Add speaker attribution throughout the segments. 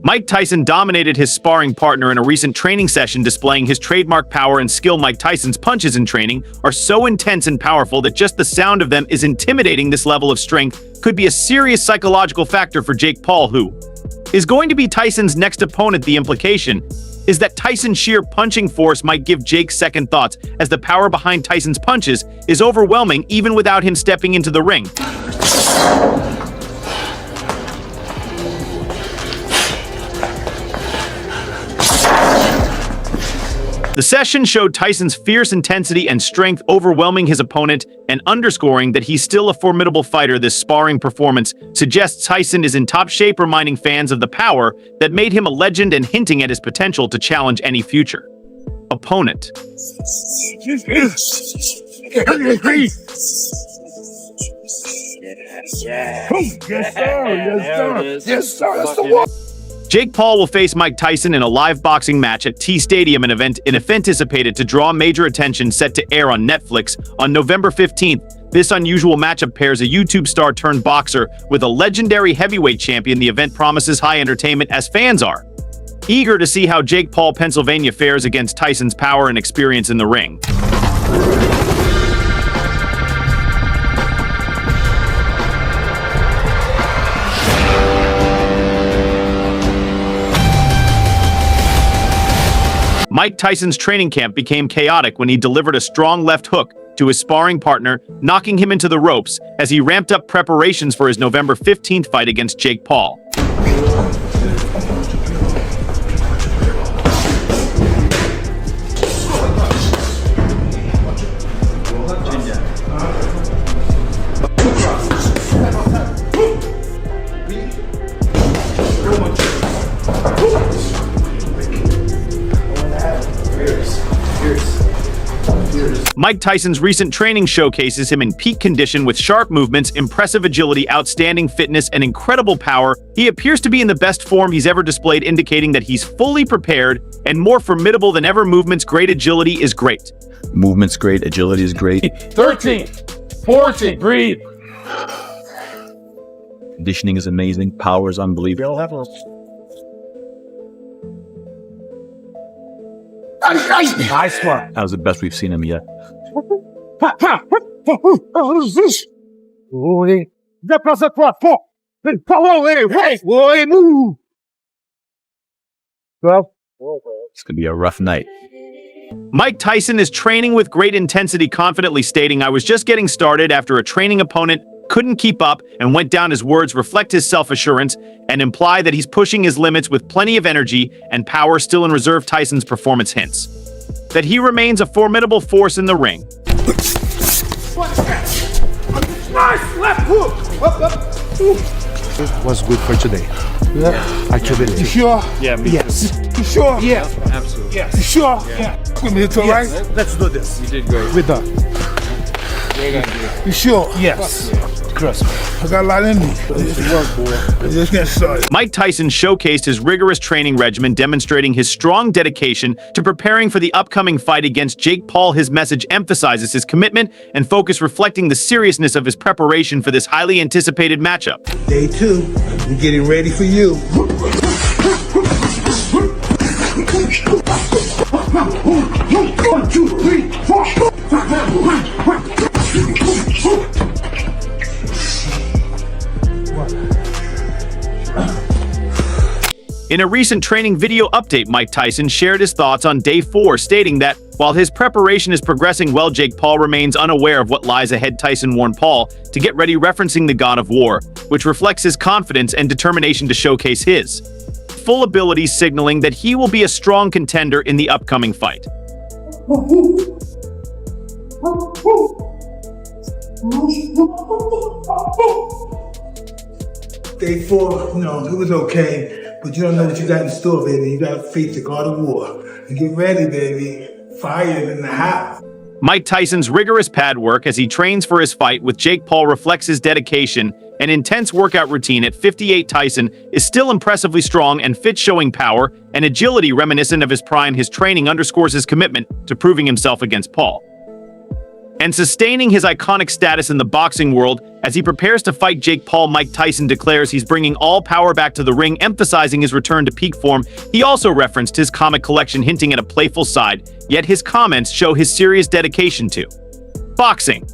Speaker 1: Mike Tyson dominated his sparring partner in a recent training session, displaying his trademark power and skill. Mike Tyson's punches in training are so intense and powerful that just the sound of them is intimidating. This level of strength could be a serious psychological factor for Jake Paul, who is going to be Tyson's next opponent. The implication is that Tyson's sheer punching force might give Jake second thoughts, as the power behind Tyson's punches is overwhelming even without him stepping into the ring. The session showed Tyson's fierce intensity and strength, overwhelming his opponent and underscoring that he's still a formidable fighter. This sparring performance suggests Tyson is in top shape, reminding fans of the power that made him a legend and hinting at his potential to challenge any future opponent.
Speaker 2: Yes, sir. That's the one.
Speaker 1: Jake Paul will face Mike Tyson in a live boxing match at T Stadium, an event anticipated to draw major attention, set to air on Netflix on November 15th. This unusual matchup pairs a YouTube star turned boxer with a legendary heavyweight champion. The event promises high entertainment, as fans are eager to see how Jake Paul, Pennsylvania, fares against Tyson's power and experience in the ring. Mike Tyson's training camp became chaotic when he delivered a strong left hook to his sparring partner, knocking him into the ropes as he ramped up preparations for his November 15th fight against Jake Paul. Mike Tyson's recent training showcases him in peak condition with sharp movements, impressive agility, outstanding fitness, and incredible power. He appears to be in the best form he's ever displayed, indicating that he's fully prepared and more formidable than ever. Movements great, agility is great.
Speaker 3: Movement's great, agility is great.
Speaker 2: 13, 14, breathe.
Speaker 3: Conditioning is amazing, power is unbelievable.
Speaker 2: Nice one.
Speaker 3: That was the best we've seen him yet.
Speaker 2: What is this?
Speaker 3: It's gonna be a rough night.
Speaker 1: Mike Tyson is training with great intensity, confidently stating, "I was just getting started," after a training opponent couldn't keep up and went down. His words reflect his self-assurance and imply that he's pushing his limits with plenty of energy and power still in reserve. Tyson's performance hints that he remains a formidable force in the ring.
Speaker 2: Nice left hook.
Speaker 4: Was good for today.
Speaker 2: Yeah.
Speaker 4: I can believe.
Speaker 2: You sure?
Speaker 4: Yeah, me
Speaker 2: Yes. You sure?
Speaker 4: Yeah, absolutely.
Speaker 2: Yes. You sure? Yeah. With me, it's all right?
Speaker 4: Let's do this.
Speaker 5: You did great.
Speaker 4: We're done.
Speaker 5: We're gonna do it.
Speaker 4: You sure? Yes. Trust me.
Speaker 2: I got a lot in me.
Speaker 4: Work, boy.
Speaker 2: Just get started.
Speaker 1: Mike Tyson showcased his rigorous training regimen, demonstrating his strong dedication to preparing for the upcoming fight against Jake Paul. His message emphasizes his commitment and focus, reflecting the seriousness of his preparation for this highly anticipated matchup.
Speaker 2: Day 2, we're getting ready for you. 1, 2, 3, 4.
Speaker 1: In a recent training video update, Mike Tyson shared his thoughts on Day 4, stating that while his preparation is progressing well, Jake Paul remains unaware of what lies ahead. Tyson warned Paul to get ready, referencing the God of War, which reflects his confidence and determination to showcase his full abilities, signaling that he will be a strong contender in the upcoming fight.
Speaker 2: Day 4, it was okay. But you don't know what you got in store, baby. You got to face the God of War. And get ready, baby. Fire in the house.
Speaker 1: Mike Tyson's rigorous pad work as he trains for his fight with Jake Paul reflects his dedication and intense workout routine. At 58, Tyson is still impressively strong and fit, showing power and agility reminiscent of his prime. His training underscores his commitment to proving himself against Paul. And sustaining his iconic status in the boxing world, as he prepares to fight Jake Paul, Mike Tyson declares he's bringing all power back to the ring, emphasizing his return to peak form. He also referenced his comic collection, hinting at a playful side, yet his comments show his serious dedication to boxing.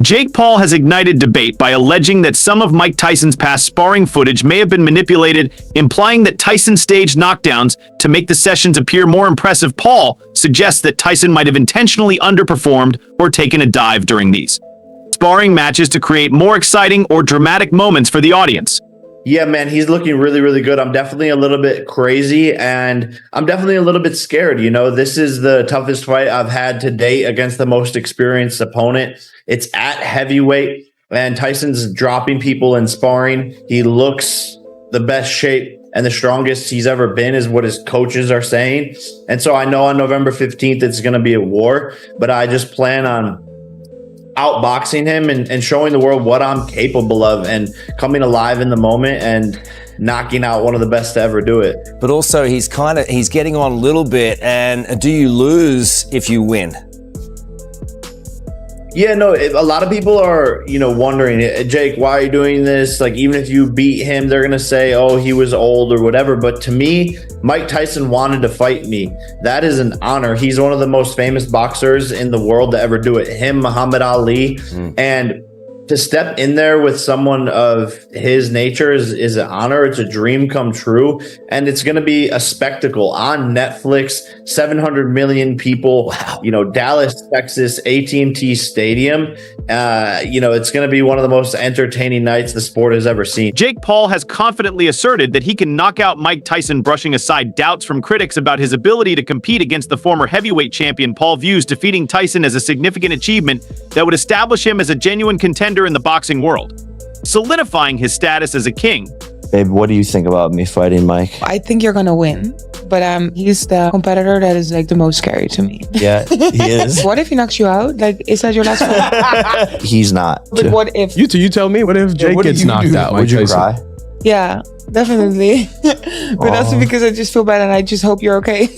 Speaker 1: Jake Paul has ignited debate by alleging that some of Mike Tyson's past sparring footage may have been manipulated, implying that Tyson staged knockdowns to make the sessions appear more impressive. Paul suggests that Tyson might have intentionally underperformed or taken a dive during these sparring matches to create more exciting or dramatic moments for the audience.
Speaker 6: Yeah, man, he's looking really, really good. I'm definitely a little bit crazy, and I'm definitely a little bit scared. You know, this is the toughest fight I've had to date against the most experienced opponent. It's at heavyweight, and Tyson's dropping people in sparring. He looks the best shape and the strongest he's ever been, is what his coaches are saying. And so I know on November 15th, it's going to be a war, but I just plan on outboxing him and showing the world what I'm capable of and coming alive in the moment and knocking out one of the best to ever do it.
Speaker 7: But also he's getting on a little bit, and do you lose if you win?
Speaker 6: Yeah, no, a lot of people are, wondering, Jake, why are you doing this? Like, even if you beat him, they're going to say, oh, he was old or whatever. But to me, Mike Tyson wanted to fight me. That is an honor. He's one of the most famous boxers in the world to ever do it. Him, Muhammad Ali. And to step in there with someone of his nature is an honor. It's a dream come true. And it's going to be a spectacle on Netflix, 700 million people, Dallas, Texas, AT&T Stadium. It's going to be one of the most entertaining nights the sport has ever seen.
Speaker 1: Jake Paul has confidently asserted that he can knock out Mike Tyson, brushing aside doubts from critics about his ability to compete against the former heavyweight champion. Paul views defeating Tyson as a significant achievement that would establish him as a genuine contender in the boxing world, solidifying his status as a king.
Speaker 8: Babe, what do you think about me fighting Mike?
Speaker 9: I think you're gonna win, but he's the competitor that is like the most scary to me.
Speaker 8: Yeah, he is.
Speaker 9: What if he knocks you out? Like, is that your last fight?
Speaker 8: He's not.
Speaker 9: But what if?
Speaker 4: You tell me. What if Jake gets knocked out?
Speaker 8: Would you cry?
Speaker 9: Yeah, definitely. But that's because I just feel bad, and I just hope you're okay.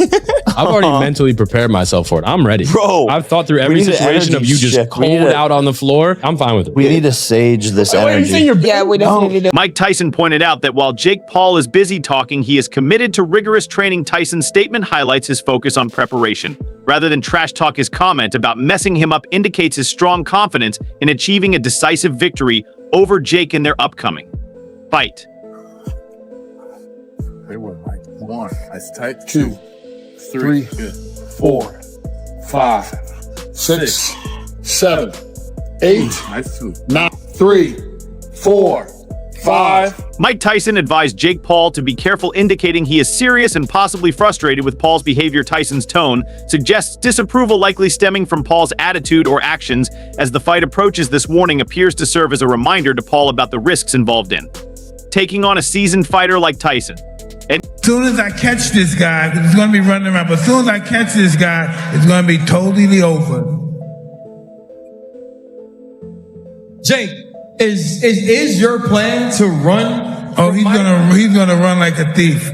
Speaker 10: I've already mentally prepared myself for it. I'm ready.
Speaker 8: Bro,
Speaker 10: I've thought through every situation of you just cold out on the floor. I'm fine with it.
Speaker 8: We need to sage this
Speaker 10: Wait,
Speaker 8: energy.
Speaker 9: Yeah, we definitely do.
Speaker 1: Mike Tyson pointed out that while Jake Paul is busy talking, he is committed to rigorous training. Tyson's statement highlights his focus on preparation. Rather than trash talk, his comment about messing him up indicates his strong confidence in achieving a decisive victory over Jake in their upcoming fight.
Speaker 5: They were like 1, that's tight, 2, 3, 4, 5, 6, 7, 8, 9, 3, 4, 5.
Speaker 1: Mike Tyson advised Jake Paul to be careful, indicating he is serious and possibly frustrated with Paul's behavior. Tyson's tone suggests disapproval, likely stemming from Paul's attitude or actions. As the fight approaches, this warning appears to serve as a reminder to Paul about the risks involved in taking on a seasoned fighter like Tyson.
Speaker 2: As soon as I catch this guy, because he's going to be running around, but as soon as I catch this guy, it's going to be totally over.
Speaker 11: Jake, is your plan to run?
Speaker 2: Oh, he's gonna run like a thief.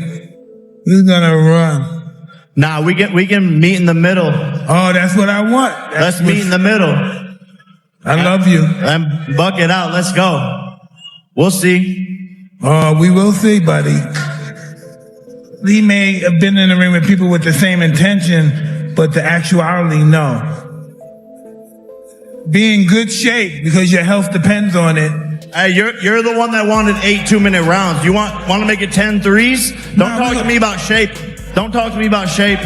Speaker 2: He's gonna run.
Speaker 6: Nah, we can meet in the middle.
Speaker 2: Oh, that's what I want.
Speaker 6: Let's meet in the middle.
Speaker 2: I love you.
Speaker 6: And buck it out. Let's go. We'll see.
Speaker 2: We will see, buddy. He may have been in the ring with people with the same intention, but the actuality, no. Be in good shape because your health depends on it.
Speaker 6: Hey, you're the one that wanted 8 2-minute rounds. You want to make it 10 threes? Don't talk to me about shape. Don't talk to me about shape.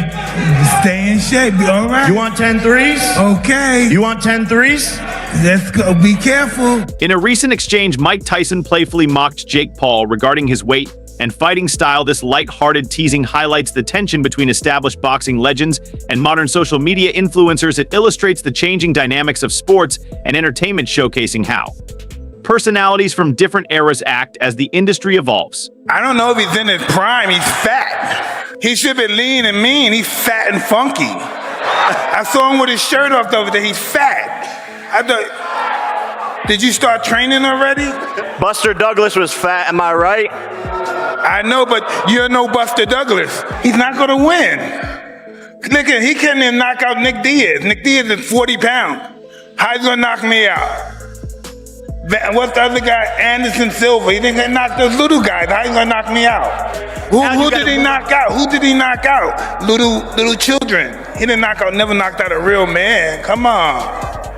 Speaker 2: Stay in shape. All right.
Speaker 6: You want 10 threes?
Speaker 2: Okay.
Speaker 6: You want 10 threes?
Speaker 2: Let's go. Be careful.
Speaker 1: In a recent exchange, Mike Tyson playfully mocked Jake Paul regarding his weight and fighting style. This light-hearted teasing highlights the tension between established boxing legends and modern social media influencers. It illustrates the changing dynamics of sports and entertainment, showcasing how personalities from different eras act as the industry evolves.
Speaker 12: I don't know if he's in his prime. He's fat. He should be lean and mean. He's fat and funky. I saw him with his shirt off over there. He's fat. Did you start training already?
Speaker 6: Buster Douglas was fat, am I right?
Speaker 12: I know, but you're no Buster Douglas. He's not going to win. Look at, he can't even knock out Nick Diaz. Nick Diaz is 40 pounds. How's he going to knock me out? What's the other guy? Anderson Silva. He didn't knock those little guys. How you going to knock me out? Who did he knock out? Who did he knock out? Little children. He didn't knock out, never knocked out a real man. Come on.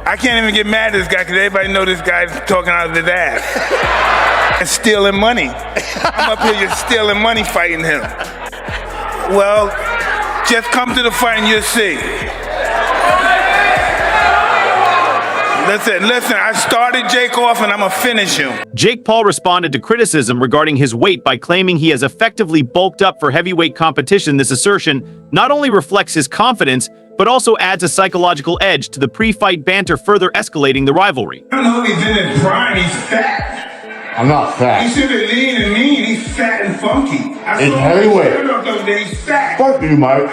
Speaker 12: I can't even get mad at this guy because everybody know this guy's talking out of his ass. And stealing money. I'm up here just stealing money fighting him. Well, just come to the fight and you'll see. Listen, I started Jake off and I'm gonna finish him.
Speaker 1: Jake Paul responded to criticism regarding his weight by claiming he has effectively bulked up for heavyweight competition. This assertion not only reflects his confidence, but also adds a psychological edge to the pre-fight banter, further escalating the rivalry.
Speaker 12: I don't know if he's in his prime, he's fat.
Speaker 5: I'm not fat.
Speaker 12: He should be lean and mean, he's fat and funky.
Speaker 5: It's heavyweight.
Speaker 12: He's fat.
Speaker 5: Fuck you, Mike.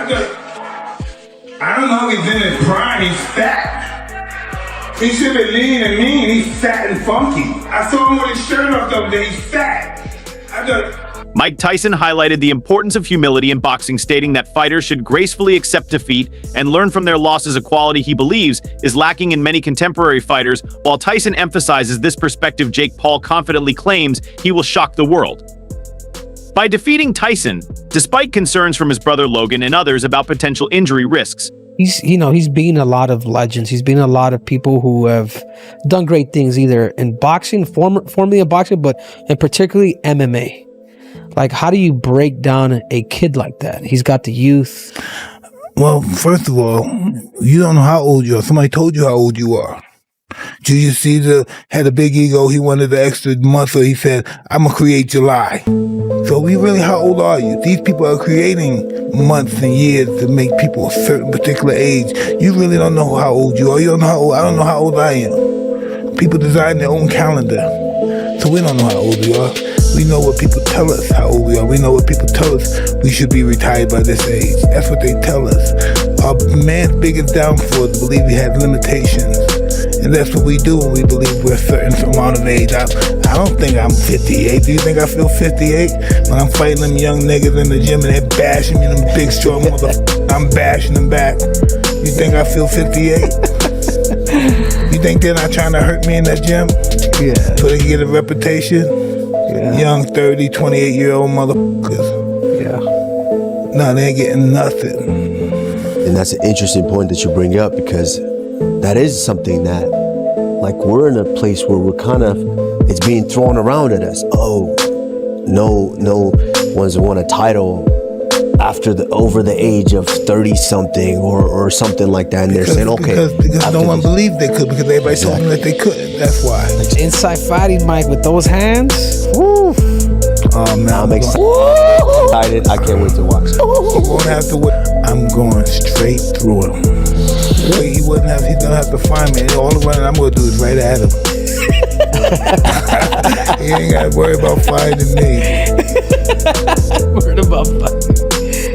Speaker 12: I don't know if he's in his prime, he's fat. He should be lean and mean, he's fat and funky. I saw him with his shirt off the other day, he's fat.
Speaker 1: Mike Tyson highlighted the importance of humility in boxing, stating that fighters should gracefully accept defeat and learn from their losses, a quality he believes is lacking in many contemporary fighters. While Tyson emphasizes this perspective, Jake Paul confidently claims he will shock the world by defeating Tyson, despite concerns from his brother Logan and others about potential injury risks.
Speaker 13: He's beaten a lot of legends. He's beaten a lot of people who have done great things, either in boxing, formerly in boxing, but in particularly MMA. Like, how do you break down a kid like that? He's got the youth.
Speaker 2: Well, first of all, you don't know how old you are. Somebody told you how old you are. Julius Caesar had a big ego. He wanted the extra muscle. He said, I'm going to create July. So how old are you? These people are creating months and years to make people a certain particular age. You really don't know how old you are. You don't know how old. I don't know how old I am. People design their own calendar. So we don't know how old we are. We know what people tell us how old we are. We know what people tell us we should be retired by this age. That's what they tell us. Our man's biggest downfall is to believe he has limitations. And that's what we do when we believe we're a certain amount of age. I don't think I'm 58. Do you think I feel 58? When I'm fighting them young niggas in the gym and they're bashing me, them big strong motherfuckers, I'm bashing them back. You think I feel 58? You think they're not trying to hurt me in that gym? Yeah. So they can get a reputation? Yeah. Young 30, 28-year-old motherfuckers.
Speaker 13: Yeah.
Speaker 2: No, they ain't getting nothing.
Speaker 14: And that's an interesting point that you bring up, because that is something that, like, we're in a place where we're kind of, it's being thrown around at us. Oh, no one's won a title over the age of 30-something or something like that. And they're saying, okay.
Speaker 2: Because no one believed they could, because everybody told them that they couldn't. That's why.
Speaker 13: Inside fighting, Mike, with those hands. Woo.
Speaker 2: Oh, man.
Speaker 14: I'm excited. I can't wait to watch.
Speaker 2: You won't have to wait. I'm going straight through him. He wouldn't have. He's gonna have to find me. All the running I'm gonna do is right at him. He ain't gotta worry about finding me.
Speaker 13: Worried about finding.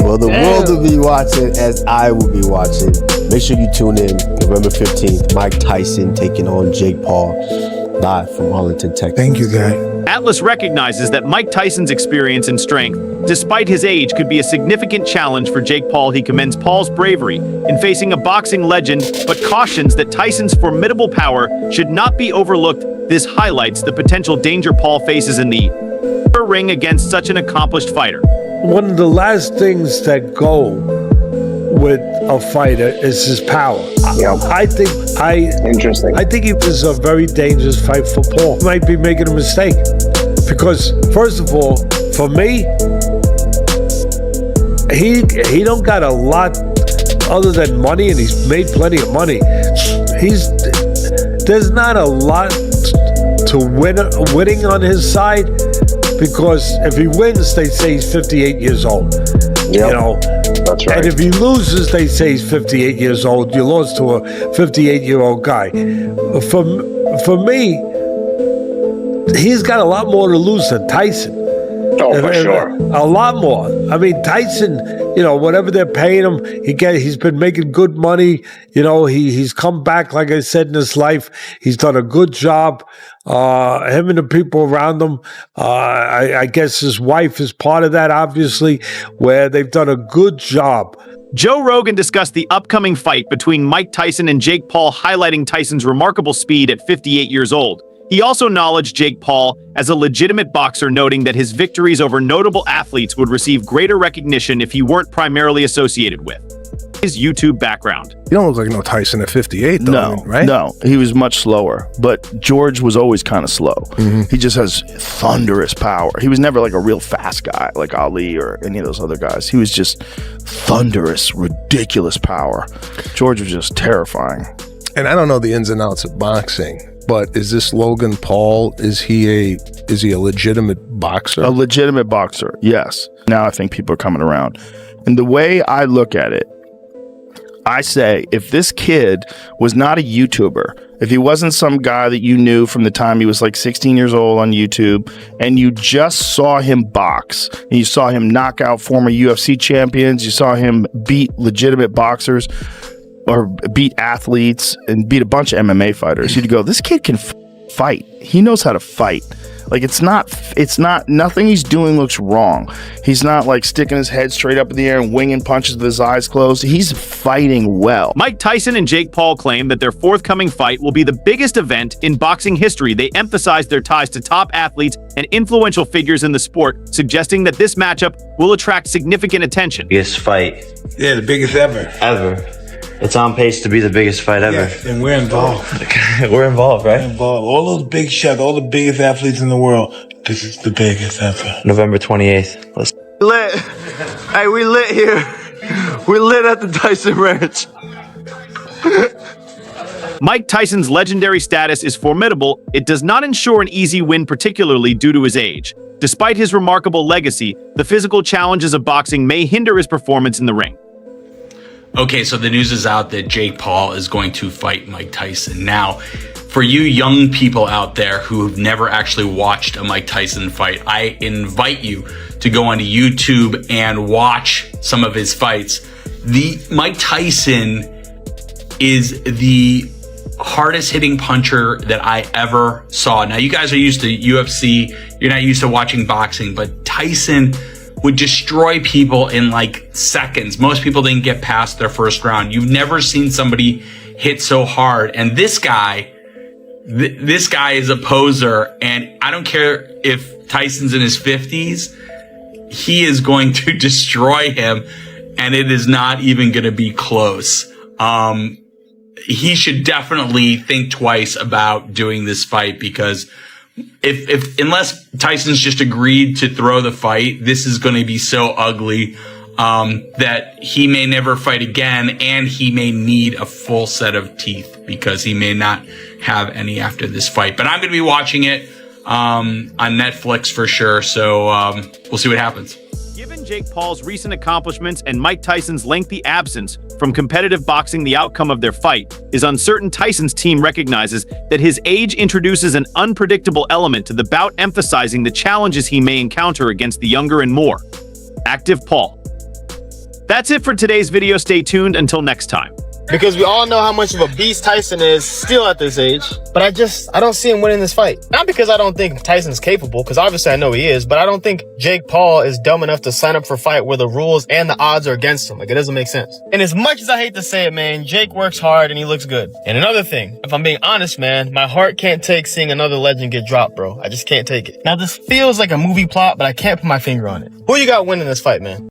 Speaker 14: Well, the world will be watching as I will be watching. Make sure you tune in November 15th. Mike Tyson taking on Jake Paul, live from Arlington, Texas.
Speaker 2: Thank you, guy.
Speaker 1: Atlas recognizes that Mike Tyson's experience and strength, despite his age, could be a significant challenge for Jake Paul. He commends Paul's bravery in facing a boxing legend, but cautions that Tyson's formidable power should not be overlooked. This highlights the potential danger Paul faces in the ring against such an accomplished fighter.
Speaker 15: One of the last things that go with a fighter is his power. I think it was a very dangerous fight for Paul. He might be making a mistake, because first of all, for me, he don't got a lot other than money, and he's made plenty of money. There's not a lot to winning on his side, because if he wins, they say he's 58 years old. Yep. You know, that's right. And if he loses, they say he's 58 years old. You lost to a 58-year-old guy. For me, he's got a lot more to lose than Tyson.
Speaker 16: Oh, for sure.
Speaker 15: A lot more. I mean, Tyson you know, whatever they're paying him, he's been making good money. You know, he's come back, like I said, in his life. He's done a good job. Him and the people around him. I guess his wife is part of that, obviously, where they've done a good job.
Speaker 1: Joe Rogan discussed the upcoming fight between Mike Tyson and Jake Paul, highlighting Tyson's remarkable speed at 58 years old. He also acknowledged Jake Paul as a legitimate boxer, noting that his victories over notable athletes would receive greater recognition if he weren't primarily associated with his YouTube background.
Speaker 16: You don't look like no Tyson at 58, though.
Speaker 17: No,
Speaker 16: right?
Speaker 17: No, he was much slower. But George was always kind of slow. He just has thunderous power. He was never like a real fast guy like Ali or any of those other guys. He was just thunderous, ridiculous power. George was just terrifying.
Speaker 16: And I don't know the ins and outs of boxing, but is this Logan Paul? Is he a legitimate boxer?
Speaker 17: A legitimate boxer, yes. Now I think people are coming around. And the way I look at it, I say, if this kid was not a YouTuber, if he wasn't some guy that you knew from the time he was like 16 years old on YouTube, and you just saw him box, and you saw him knock out former UFC champions, you saw him beat legitimate boxers, or beat athletes, and beat a bunch of MMA fighters, you'd go, this kid can fight. He knows how to fight. Like, it's not, nothing he's doing looks wrong. He's not like sticking his head straight up in the air and winging punches with his eyes closed. He's fighting well.
Speaker 1: Mike Tyson and Jake Paul claim that their forthcoming fight will be the biggest event in boxing history. They emphasize their ties to top athletes and influential figures in the sport, suggesting that this matchup will attract significant attention.
Speaker 18: Biggest fight.
Speaker 12: Yeah, the biggest ever.
Speaker 18: Ever. It's on pace to be the biggest fight ever.
Speaker 12: Yes, and we're involved.
Speaker 18: We're involved, right?
Speaker 12: We're involved. All those big shots, all the biggest athletes in the world. This is the biggest ever.
Speaker 18: November 28th. Let's
Speaker 19: lit. Hey, we lit here. We're lit at the Tyson Ranch.
Speaker 1: Mike Tyson's legendary status is formidable. It does not ensure an easy win, particularly due to his age. Despite his remarkable legacy, the physical challenges of boxing may hinder his performance in the ring.
Speaker 20: Okay, so the news is out that Jake Paul is going to fight Mike Tyson. Now, for you young people out there who have never actually watched a Mike Tyson fight, I invite you to go onto YouTube and watch some of his fights. Mike Tyson is the hardest hitting puncher that I ever saw. Now, you guys are used to UFC. You're not used to watching boxing, but Tyson would destroy people in like seconds. Most people didn't get past their first round. You've never seen somebody hit so hard. And this guy is a poser. And I don't care if Tyson's in his 50s, he is going to destroy him. And it is not even going to be close. He should definitely think twice about doing this fight, because unless Tyson's just agreed to throw the fight, this is going to be so ugly that he may never fight again, and he may need a full set of teeth because he may not have any after this fight. But I'm going to be watching it on Netflix for sure, so we'll see what happens.
Speaker 1: Given Jake Paul's recent accomplishments and Mike Tyson's lengthy absence from competitive boxing, the outcome of their fight is uncertain. Tyson's team recognizes that his age introduces an unpredictable element to the bout, emphasizing the challenges he may encounter against the younger and more active Paul. That's it for today's video. Stay tuned until next time.
Speaker 21: Because we all know how much of a beast Tyson is still at this age. But I don't see him winning this fight. Not because I don't think Tyson's capable, because obviously I know he is, but I don't think Jake Paul is dumb enough to sign up for a fight where the rules and the odds are against him. Like, it doesn't make sense. And as much as I hate to say it, man, Jake works hard and he looks good. And another thing, if I'm being honest, man, my heart can't take seeing another legend get dropped, bro. I just can't take it. Now, this feels like a movie plot, but I can't put my finger on it. Who you got winning this fight, man?